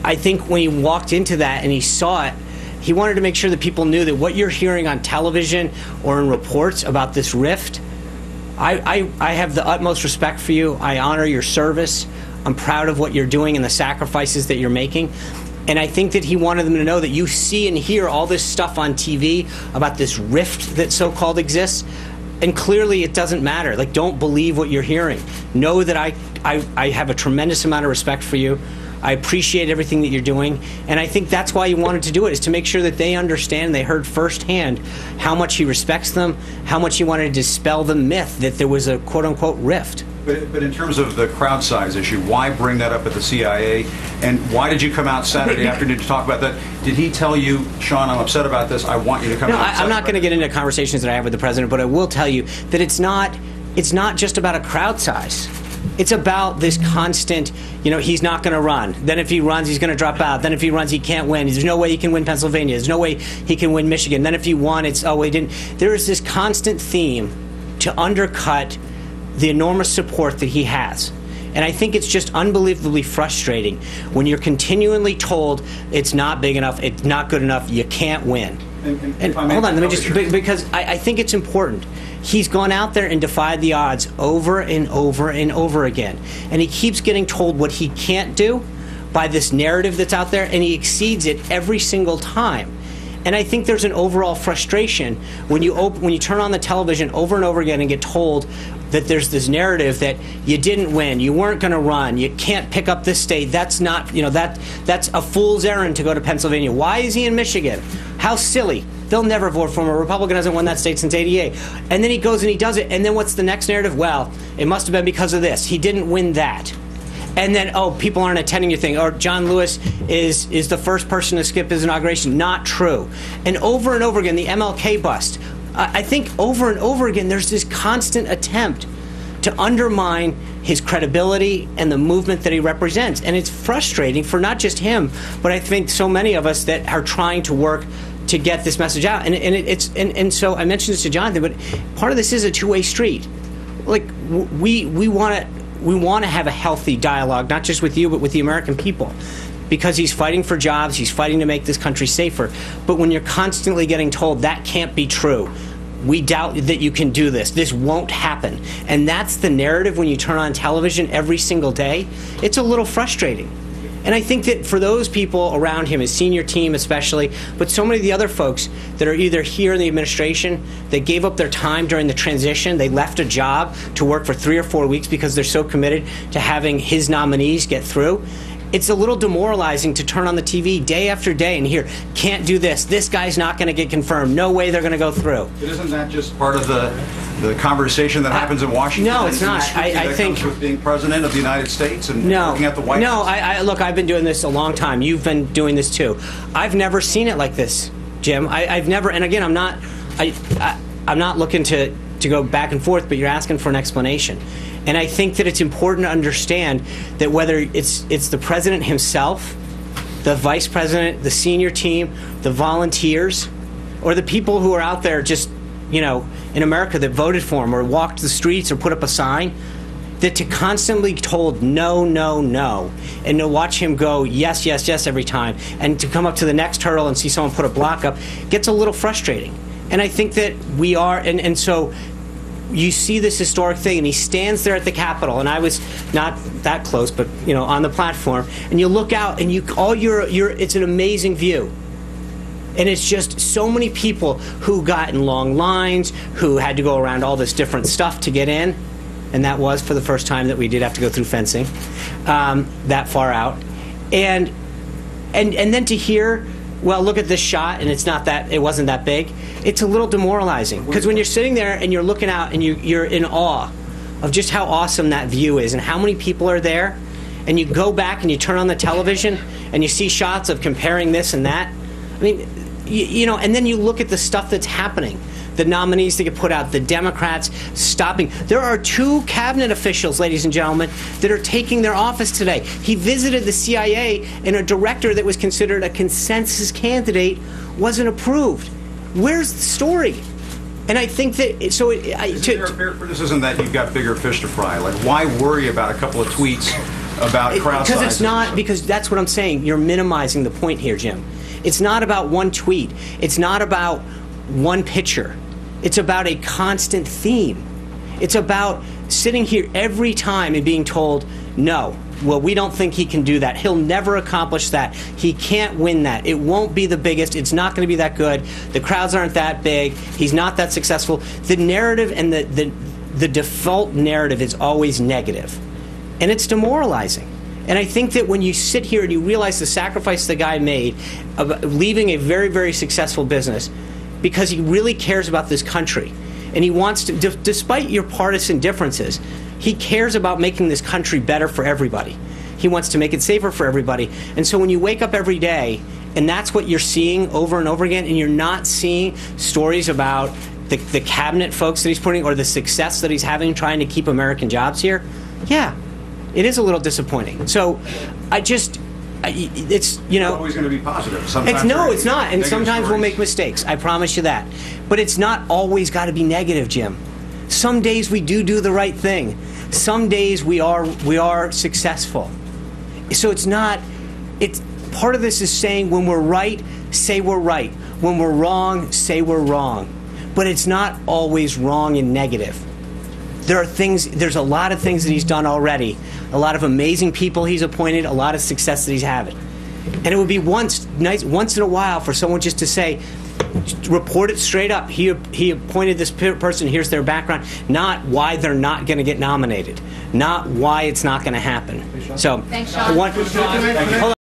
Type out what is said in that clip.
I think when he walked into that and he saw it, he wanted to make sure that people knew that what you're hearing on television or in reports about this rift, I have the utmost respect for you. I honor your service. I'm proud of what you're doing and the sacrifices that you're making. And I think that he wanted them to know that you see and hear all this stuff on TV about this rift that so-called exists, and clearly it doesn't matter. Like, don't believe what you're hearing. Know that I have a tremendous amount of respect for you. I appreciate everything that you're doing, and I think that's why he wanted to do it, is to make sure that they understand, they heard firsthand how much he respects them, how much he wanted to dispel the myth that there was a quote-unquote rift. But in terms of the crowd size issue, why bring that up at the CIA, and why did you come out Saturday afternoon to talk about that? Did he tell you, Sean, I'm upset about this, I want you to come out? No, I'm not going to get into conversations that I have with the president, but I will tell you that it's not just about a crowd size. It's about this constant, he's not going to run. Then if he runs, he's going to drop out. Then if he runs, he can't win. There's no way he can win Pennsylvania. There's no way he can win Michigan. Then if he won, it's, oh, he didn't. There is this constant theme to undercut the enormous support that he has. And I think it's just unbelievably frustrating when you're continually told it's not big enough, it's not good enough, you can't win. And hold on, let me just, because I think it's important. He's gone out there and defied the odds over and over and over again. And he keeps getting told what he can't do by this narrative that's out there, and he exceeds it every single time. And I think there's an overall frustration when you turn on the television over and over again and get told that there's this narrative that you didn't win, you weren't going to run, you can't pick up this state. That's not, that's a fool's errand to go to Pennsylvania. Why is he in Michigan? How silly. They'll never vote for him. A Republican hasn't won that state since '88. And then he goes and he does it. And then what's the next narrative? Well, it must have been because of this. He didn't win that. And then, oh, people aren't attending your thing. Or John Lewis is the first person to skip his inauguration. Not true. And over again, the MLK bust. I think over and over again, there's this constant attempt to undermine his credibility and the movement that he represents. And it's frustrating for not just him, but I think so many of us that are trying to work to get this message out. And so I mentioned this to Jonathan, but part of this is a two-way street. Like, we want to have a healthy dialogue, not just with you, but with the American people, because he's fighting for jobs, he's fighting to make this country safer. But when you're constantly getting told that can't be true, we doubt that you can do this won't happen, and that's the narrative when you turn on television every single day, it's a little frustrating. And I think that for those people around him, his senior team especially, but so many of the other folks that are either here in the administration, they gave up their time during the transition, they left a job to work for 3 or 4 weeks because they're so committed to having his nominees get through. It's a little demoralizing to turn on the TV day after day and hear, can't do this guy's not going to get confirmed, no way they're going to go through. But isn't that just part of the conversation that happens in Washington? No, it's not. I think comes with being president of the United States and working at the White House. Look, I've been doing this a long time. You've been doing this too. I've never seen it like this, Jim. I've never, and again, I'm not looking to go back and forth, but you're asking for an explanation. And I think that it's important to understand that whether it's the president himself, the vice president, the senior team, the volunteers, or the people who are out there just, in America that voted for him or walked the streets or put up a sign, that to constantly told no, no, no, and to watch him go yes, yes, yes every time, and to come up to the next hurdle and see someone put a block up, gets a little frustrating. And I think that we are, and so you see this historic thing, and he stands there at the Capitol, and I was not that close, but on the platform, and you look out, and it's an amazing view, and it's just so many people who got in long lines, who had to go around all this different stuff to get in, and that was for the first time that we did have to go through fencing that far out, and then to hear, well, look at this shot, and it wasn't that big. It's a little demoralizing, because when you're sitting there and you're looking out and you're in awe of just how awesome that view is and how many people are there, and you go back and you turn on the television and you see shots of comparing this and that. I mean, and then you look at the stuff that's happening. The nominees that get put out, the Democrats stopping. There are 2 cabinet officials, ladies and gentlemen, that are taking their office today. He visited the CIA, and a director that was considered a consensus candidate wasn't approved. Where's the story? And I think that is there a fair criticism that you've got bigger fish to fry? Like, why worry about a couple of tweets about crowd because sizes. it's not, because that's what I'm saying. You're minimizing the point here, Jim. It's not about one tweet. It's not about one picture. It's about a constant theme. It's about sitting here every time and being told, no, well, we don't think he can do that. He'll never accomplish that. He can't win that. It won't be the biggest. It's not going to be that good. The crowds aren't that big. He's not that successful. The narrative and the default narrative is always negative. And it's demoralizing. And I think that when you sit here and you realize the sacrifice the guy made of leaving a very, very successful business because he really cares about this country, and he wants to, despite your partisan differences, he cares about making this country better for everybody. He wants to make it safer for everybody. And so when you wake up every day, and that's what you're seeing over and over again, and you're not seeing stories about the cabinet folks that he's putting or the success that he's having trying to keep American jobs here, yeah, it is a little disappointing. So it's, you know, It's always going to be positive. Sometimes it's not. And sometimes we'll stories. make mistakes. I promise you that. But it's not always got to be negative, Jim. Some days we do the right thing. Some days we are successful. So it's not. It's part of this is saying when we're right, say we're right. When we're wrong, say we're wrong. But it's not always wrong and negative. There's a lot of things that he's done already, a lot of amazing people he's appointed, a lot of success that he's having. And it would be once in a while for someone just to say, report it straight up. He appointed this person, here's their background, not why they're not going to get nominated, not why it's not going to happen. So, Thanks, Sean. hold on.